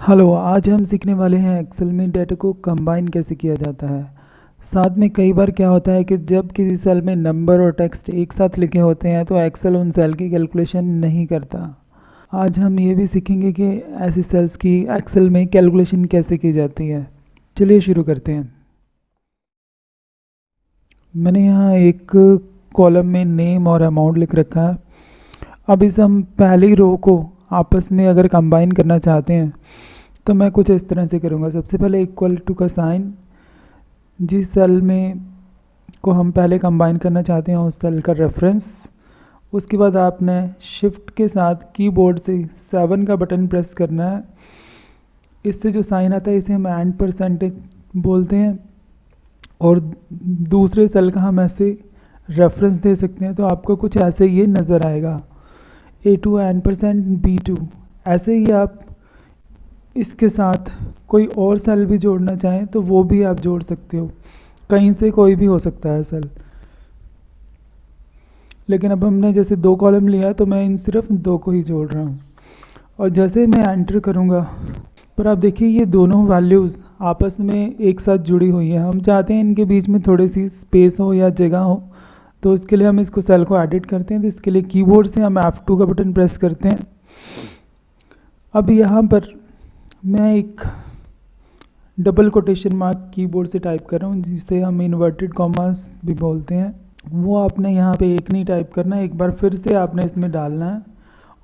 Hello, आज हम सीखने वाले हैं एक्सेल में डेटा को कंबाइन कैसे किया जाता है। साथ में कई बार क्या होता है कि जब किसी सेल में नंबर और टेक्स्ट एक साथ लिखे होते हैं तो एक्सेल उन सेल की कैलकुलेशन नहीं करता। आज हम ये भी सीखेंगे कि ऐसी सेल्स की एक्सेल में कैलकुलेशन कैसे की जाती है। चलिए शुरू करते हैं। मैंने यहाँ एक कॉलम में नेम और अमाउंट लिख रखा है। अब इस हम पहली रो को आपस में अगर कंबाइन करना चाहते हैं तो मैं कुछ इस तरह से करूँगा। सबसे पहले इक्वल टू का साइन, जिस सेल में को हम पहले कंबाइन करना चाहते हैं उस सेल का रेफरेंस। उसके बाद आपने शिफ्ट के साथ कीबोर्ड से 7 का बटन प्रेस करना है। इससे जो साइन आता है इसे हम एंड परसेंटेज बोलते हैं और दूसरे सेल का हम ऐसे रेफरेंस दे सकते हैं। तो आपको कुछ ऐसे ये नज़र आएगा, A2 एंड% B2। ऐसे ही आप इसके साथ कोई और सेल भी जोड़ना चाहें तो वो भी आप जोड़ सकते हो, कहीं से कोई भी हो सकता है सेल। लेकिन अब हमने जैसे 2 कॉलम लिया तो मैं इन सिर्फ 2 को ही जोड़ रहा हूँ। और जैसे मैं एंटर करूँगा पर आप देखिए ये दोनों वैल्यूज़ आपस में एक साथ जुड़ी हुई हैं। हम चाहते हैं इनके बीच में थोड़ी सी स्पेस हो या जगह हो, तो इसके लिए हम इसको सेल को एडिट करते हैं। तो इसके लिए कीबोर्ड से हम F2 का बटन प्रेस करते हैं। अब यहाँ पर मैं एक डबल कोटेशन मार्क कीबोर्ड से टाइप कर रहा हूँ, जिसे हम इन्वर्टेड कॉमास भी बोलते हैं। वो आपने यहाँ पे एक नहीं टाइप करना है, एक बार फिर से आपने इसमें डालना है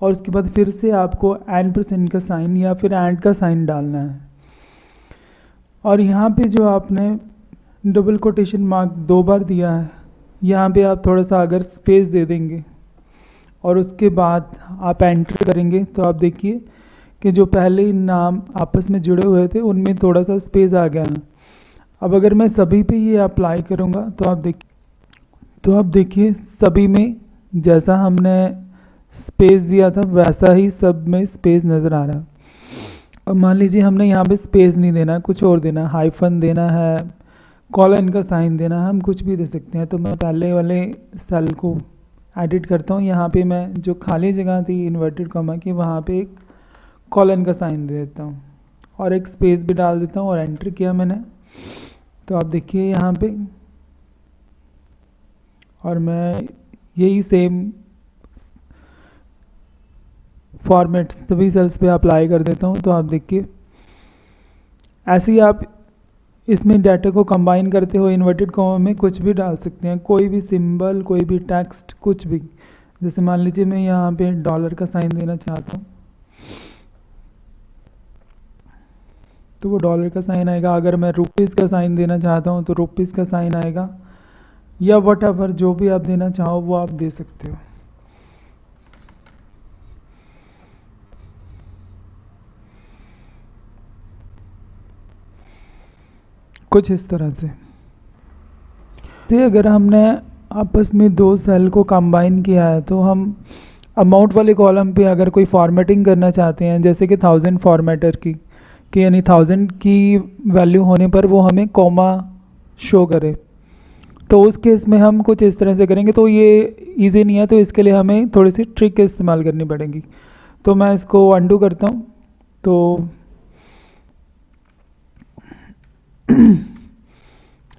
और उसके बाद फिर से आपको एंड% का साइन या फिर एंड का साइन डालना है। और यहाँ पे जो आपने डबल कोटेशन मार्क 2 बार दिया है, यहाँ पे आप थोड़ा सा अगर स्पेस दे देंगे और उसके बाद आप एंटर करेंगे तो आप देखिए कि जो पहले नाम आपस में जुड़े हुए थे उनमें थोड़ा सा स्पेस आ गया है। अब अगर मैं सभी पे ये अप्लाई करूँगा तो आप देखिए सभी में जैसा हमने स्पेस दिया था वैसा ही सब में स्पेस नज़र आ रहा है। अब मान लीजिए हमने यहाँ पे स्पेस नहीं देना, कुछ और देना, हाइफन देना है, कॉलन का साइन देना है, हम कुछ भी दे सकते हैं। तो मैं पहले वाले सेल को एडिट करता हूँ। यहाँ पे मैं जो खाली जगह थी इन्वर्टेड कॉमा की, वहाँ पे एक कॉलन का साइन दे देता हूँ और एक स्पेस भी डाल देता हूँ और एंटर किया मैंने। तो आप देखिए यहाँ पे, और मैं यही सेम फॉर्मेट सभी सेल्स पे अप्लाई कर देता हूँ। तो आप देखिए ऐसे ही आप इसमें डाटा को कंबाइन करते हो इन्वर्टेड कॉमा में कुछ भी डाल सकते हैं, कोई भी सिंबल, कोई भी टेक्स्ट, कुछ भी। जैसे मान लीजिए मैं यहाँ पे डॉलर का साइन देना चाहता हूँ तो वो डॉलर का साइन आएगा। अगर मैं रुपीज़ का साइन देना चाहता हूँ तो रुपीज़ का साइन आएगा, या व्हाटएवर जो भी आप देना चाहो वो आप दे सकते हो। कुछ इस तरह से अगर हमने आपस में 2 सेल को कंबाइन किया है तो हम अमाउंट वाले कॉलम पे अगर कोई फॉर्मेटिंग करना चाहते हैं, जैसे कि 1000 फॉर्मेटर की कि यानी 1000 की वैल्यू होने पर वो हमें कॉमा शो करे, तो उस केस में हम कुछ इस तरह से करेंगे। तो ये इजी नहीं है, तो इसके लिए हमें थोड़ी सी ट्रिक इस्तेमाल करनी पड़ेगी। तो मैं इसको अंडू करता हूँ। तो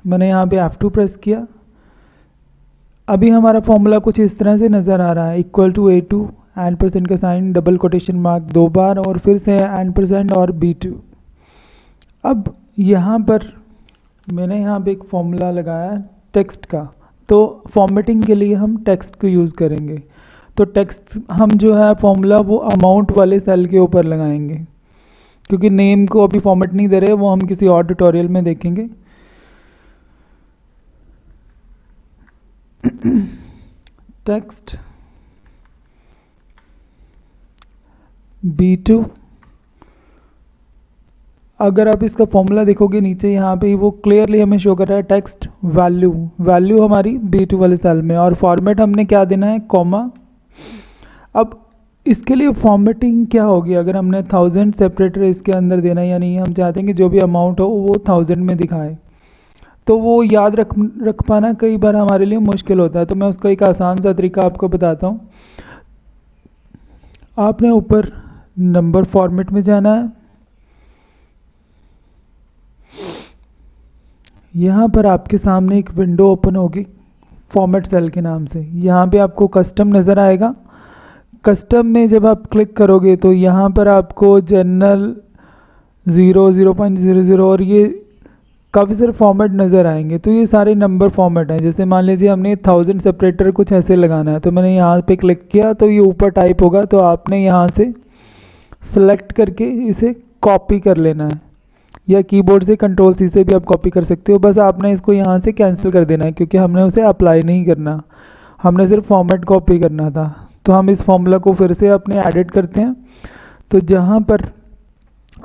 मैंने यहाँ पे F2 प्रेस किया। अभी हमारा फॉर्मूला कुछ इस तरह से नज़र आ रहा है, इक्वल टू A2 एंड% का साइन, डबल कोटेशन मार्क 2 बार और फिर से एंड% और B2। अब यहाँ पर मैंने यहाँ पे एक फॉर्मूला लगाया टेक्स्ट का, तो फॉर्मेटिंग के लिए हम टेक्स्ट को यूज़ करेंगे। तो टेक्स्ट हम जो है फॉर्मूला वो अमाउंट वाले सेल के ऊपर लगाएंगे, क्योंकि नेम को अभी फॉर्मेट नहीं दे रहे, वो हम किसी और ट्यूटोरियल में देखेंगे। Text B2। अगर आप इसका फॉर्मूला देखोगे नीचे यहाँ पे वो क्लियरली हमें शो कर रहा है टेक्स्ट वैल्यू हमारी B2 वाले सेल में, और फॉर्मेट हमने क्या देना है, कॉमा। अब इसके लिए फॉर्मेटिंग क्या होगी, अगर हमने 1000 सेपरेटर इसके अंदर देना है, यानी हम चाहते हैं कि जो भी अमाउंट हो वो 1000 में दिखाए, तो वो याद रख पाना कई बार हमारे लिए मुश्किल होता है। तो मैं उसका एक आसान सा तरीका आपको बताता हूँ। आपने ऊपर नंबर फॉर्मेट में जाना है, यहाँ पर आपके सामने एक विंडो ओपन होगी फॉर्मेट सेल के नाम से। यहाँ पे आपको कस्टम नज़र आएगा। कस्टम में जब आप क्लिक करोगे तो यहाँ पर आपको जनरल 0.00 और ये काफ़ी सारे फॉर्मेट नज़र आएंगे। तो ये सारे नंबर फॉर्मेट हैं। जैसे मान लीजिए हमने 1000 सेपरेटर कुछ ऐसे लगाना है, तो मैंने यहाँ पे क्लिक किया तो ये ऊपर टाइप होगा, तो आपने यहाँ से सेलेक्ट करके इसे कॉपी कर लेना है, या कीबोर्ड से कंट्रोल सी से भी आप कॉपी कर सकते हो। बस आपने इसको यहाँ से कैंसिल कर देना है, क्योंकि हमने उसे अप्लाई नहीं करना, हमने सिर्फ फॉर्मेट कॉपी करना था। तो हम इस फॉर्मूला को फिर से अपने एडिट करते हैं। तो जहाँ पर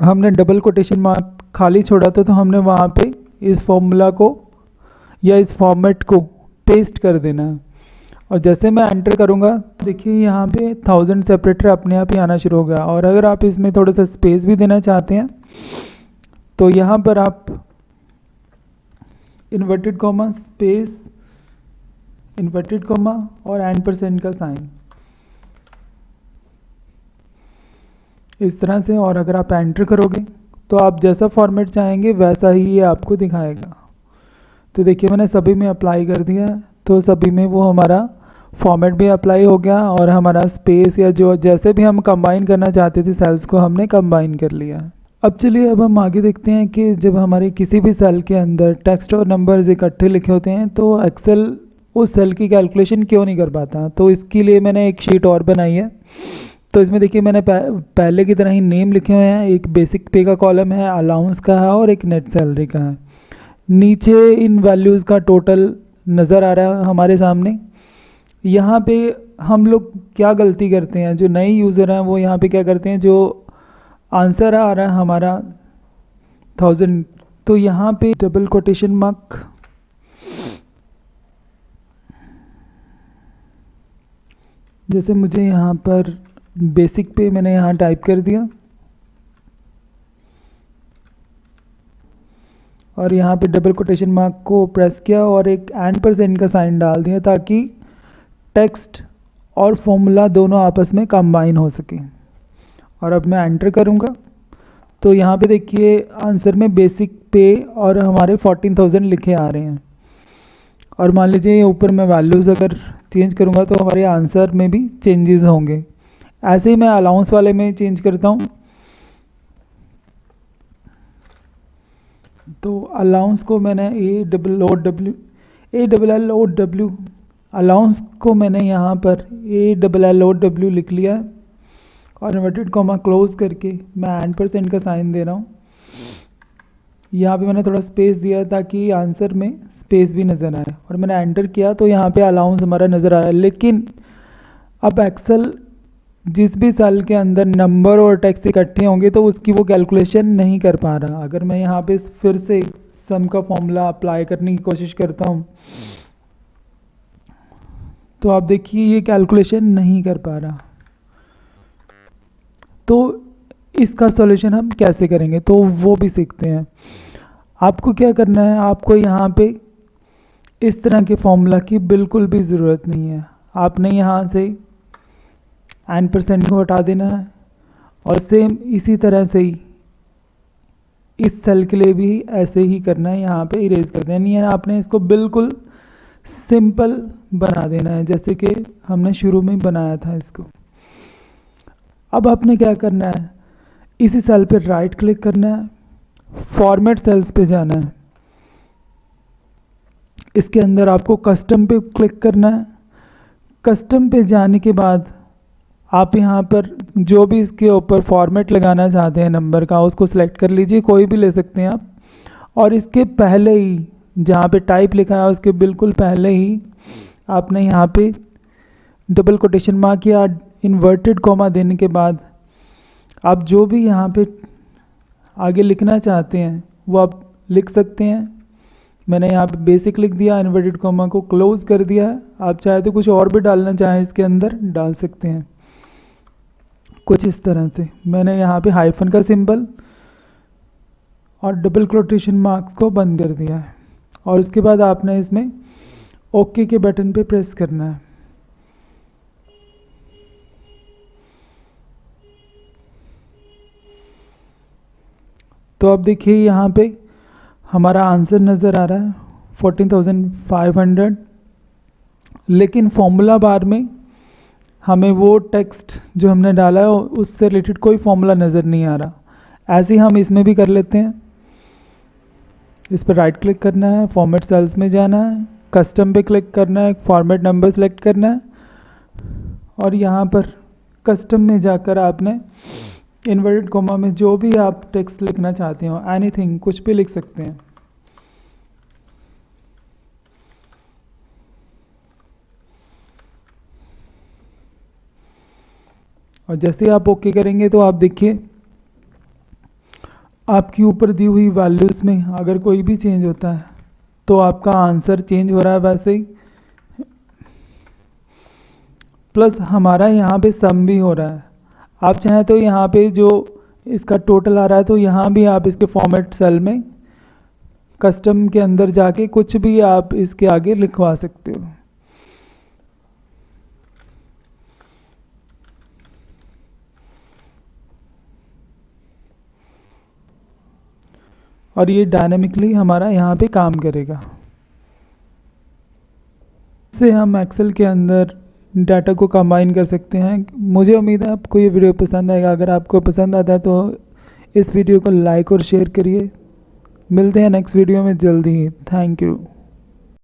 हमने डबल कोटेशन मार्क खाली छोड़ा था, तो हमने वहाँ पे इस फॉर्मूला को या इस फॉर्मेट को पेस्ट कर देना है। और जैसे मैं एंटर करूँगा तो देखिए यहाँ पे 1000 सेपरेटर अपने आप ही आना शुरू हो गया। और अगर आप इसमें थोड़ा सा स्पेस भी देना चाहते हैं तो यहाँ पर आप inverted comma space inverted comma और एंड% का साइन इस तरह से। और अगर आप एंटर करोगे तो आप जैसा फॉर्मेट चाहेंगे वैसा ही ये आपको दिखाएगा। तो देखिए मैंने सभी में अप्लाई कर दिया, तो सभी में वो हमारा फॉर्मेट भी अप्लाई हो गया और हमारा स्पेस या जो जैसे भी हम कंबाइन करना चाहते थे सेल्स को हमने कंबाइन कर लिया। अब चलिए अब हम आगे देखते हैं कि जब हमारे किसी भी सेल के अंदर टेक्स्ट और नंबर्स इकट्ठे लिखे होते हैं तो एक्सेल उस सेल की कैलकुलेशन क्यों नहीं कर पाता। तो इसके लिए मैंने एक शीट और बनाई है। तो इसमें देखिए मैंने पहले की तरह ही नेम लिखे हुए हैं, एक बेसिक पे का कॉलम है, अलाउंस का है और एक नेट सैलरी का है। नीचे इन वैल्यूज़ का टोटल नज़र आ रहा है हमारे सामने। यहाँ पे हम लोग क्या गलती करते हैं, जो नए यूज़र हैं वो यहाँ पे क्या करते हैं, जो आंसर आ रहा है हमारा 1000, तो यहाँ पे डबल कोटेशन मार्क जैसे मुझे यहाँ पर बेसिक पे मैंने यहाँ टाइप कर दिया और यहाँ पे डबल कोटेशन मार्क को प्रेस किया और एक एंड% का साइन डाल दिया ताकि टेक्स्ट और फॉर्मूला दोनों आपस में कंबाइन हो सके। और अब मैं एंटर करूँगा तो यहाँ पे देखिए आंसर में बेसिक पे और हमारे 14000 लिखे आ रहे हैं। और मान लीजिए ऊपर मैं वैल्यूज़ अगर चेंज करूँगा तो हमारे आंसर में भी चेंजेस होंगे। ऐसे ही मैं अलाउंस वाले में चेंज करता हूँ। तो अलाउंस को मैंने ALLOW अलाउंस को मैंने यहाँ पर ALLOW लिख लिया है और इन्वर्टेड कॉमा क्लोज करके मैं एंड% का साइन दे रहा हूँ। यहाँ पे मैंने थोड़ा स्पेस दिया ताकि आंसर में स्पेस भी नज़र आए और मैंने एंटर किया तो यहाँ पे अलाउंस हमारा नज़र आ रहा है। लेकिन अब एक्सेल जिस भी सेल के अंदर नंबर और टेक्स्ट इकट्ठे होंगे तो उसकी वो कैलकुलेशन नहीं कर पा रहा। अगर मैं यहाँ पे फिर से सम का फॉर्मूला अप्लाई करने की कोशिश करता हूँ तो आप देखिए ये कैलकुलेशन नहीं कर पा रहा। तो इसका सॉल्यूशन हम कैसे करेंगे तो वो भी सीखते हैं। आपको क्या करना है, आपको यहाँ पे इस तरह के फॉर्मूला की बिल्कुल भी ज़रूरत नहीं है। आपने यहाँ से एंड% को हटा देना है और सेम इसी तरह से ही इस सेल के लिए भी ऐसे ही करना है, यहाँ पे इरेज कर देना है। आपने इसको बिल्कुल सिंपल बना देना है जैसे कि हमने शुरू में बनाया था इसको। अब आपने क्या करना है, इसी सेल पे राइट क्लिक करना है, फॉर्मेट सेल्स पे जाना है, इसके अंदर आपको कस्टम पे क्लिक करना है। कस्टम पे जाने के बाद आप यहाँ पर जो भी इसके ऊपर फॉर्मेट लगाना चाहते हैं नंबर का उसको सिलेक्ट कर लीजिए, कोई भी ले सकते हैं आप। और इसके पहले ही जहाँ पे टाइप लिखा है उसके बिल्कुल पहले ही आपने यहाँ पे डबल कोटेशन मार्क या इन्वर्टेड कॉमा देने के बाद आप जो भी यहाँ पे आगे लिखना चाहते हैं वो आप लिख सकते हैं। मैंने यहाँ पे बेसिक लिख दिया, इन्वर्टेड कॉमा को क्लोज कर दिया। आप चाहे तो कुछ और भी डालना चाहें इसके अंदर डाल सकते हैं, कुछ इस तरह से। मैंने यहाँ पे हाइफन का सिंबल और डबल कोटेशन मार्क्स को बंद कर दिया है और उसके बाद आपने इसमें ओके के बटन पे प्रेस करना है। तो अब देखिए यहाँ पे हमारा आंसर नज़र आ रहा है 14,500, लेकिन फॉर्मूला बार में हमें वो टेक्स्ट जो हमने डाला है उससे रिलेटेड कोई फॉर्मूला नज़र नहीं आ रहा। ऐसे ही हम इसमें भी कर लेते हैं। इस पर राइट क्लिक करना है, फॉर्मेट सेल्स में जाना है, कस्टम पे क्लिक करना है, फॉर्मेट नंबर सेलेक्ट करना है और यहाँ पर कस्टम में जाकर आपने इन्वर्टेड कॉमा में जो भी आप टेक्स्ट लिखना चाहते हो, एनीथिंग, कुछ भी लिख सकते हैं। और जैसे आप ओके करेंगे तो आप देखिए आपकी ऊपर दी हुई वैल्यूज़ में अगर कोई भी चेंज होता है तो आपका आंसर चेंज हो रहा है वैसे ही, प्लस हमारा यहाँ पे सम भी हो रहा है। आप चाहें तो यहाँ पे जो इसका टोटल आ रहा है तो यहाँ भी आप इसके फॉर्मेट सेल में कस्टम के अंदर जाके कुछ भी आप इसके आगे लिखवा सकते हो। और ये डायनामिकली हमारा यहाँ पे काम करेगा। इससे हम एक्सेल के अंदर डाटा को कंबाइन कर सकते हैं। मुझे उम्मीद है आपको ये वीडियो पसंद आएगा। अगर आपको पसंद आता है तो इस वीडियो को लाइक और शेयर करिए। मिलते हैं नेक्स्ट वीडियो में जल्दी ही। Thank you.